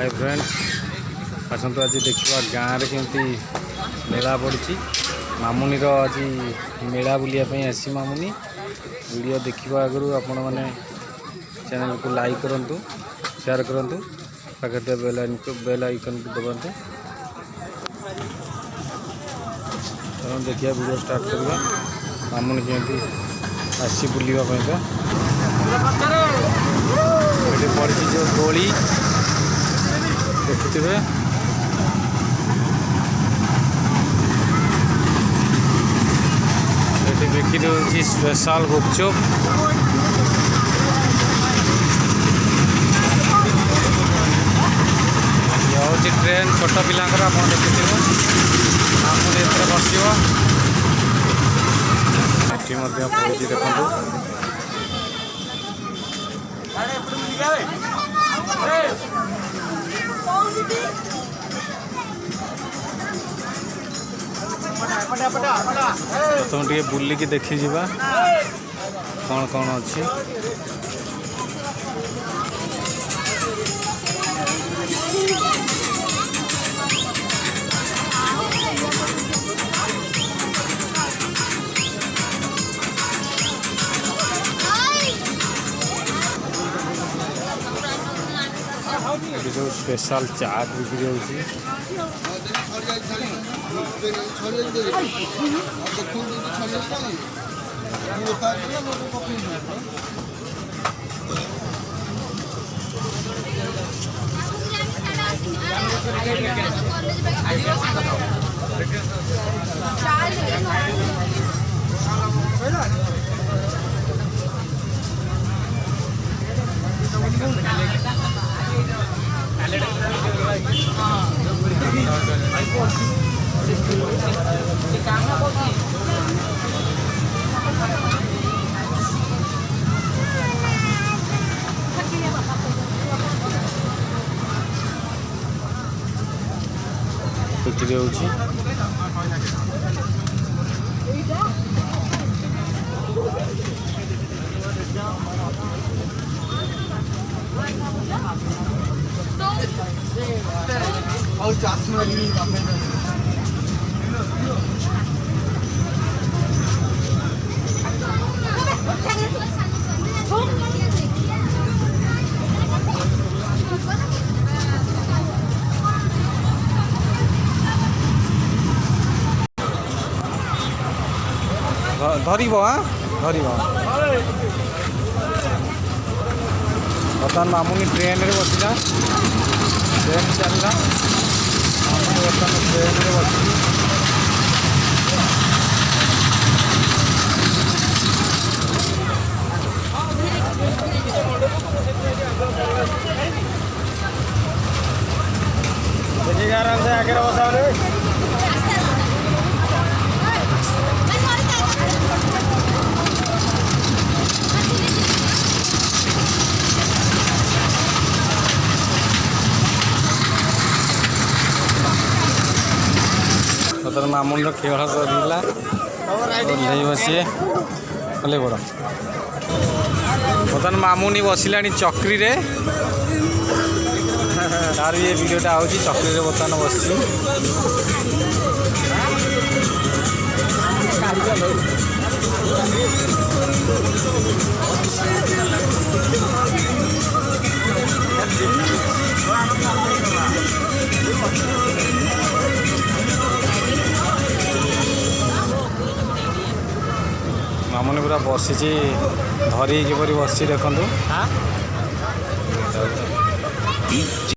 Hi friends आसतु आज देखा गाँव में केमती मेला पड़ी मामुनीर आज मेला बुलायापी आसी मामुनी वीडियो देखा आगु आपण मैंने चैनल को लाइक करूँ शेयर करूँ पाखे बेल आइकन को दबातु देखिए वीडियो स्टार्ट करवा मामुनी केमती आसी बुलापी तो पड़ी जो गोली देखुए ये बिक्री होती स्पेशल गुपचुप ये हूँ ट्रेन छोट पिलांकर आप देखुए मामुनी बस पड़ी देखो तुम टे बुलिकी देखी जा कौन कौन अच्छी जो स्पेशल चाट बिक्री होती बिक्री होची धरब हाँ धरब बर्तमान मामुनी ट्रेन रे बसला ट्रेन चलला मामुनी बर्तमान ट्रेन रे बस देखिए आराम से आगे बसा तर मामुन खेल सर बसी भले बड़ बर्तमान मामुनी बसला चक्री रे तार ये वीडियोटा आउँ चक्री रे बर्तमान बस मामुनी पूरा बसी धरी किपर बस देखु।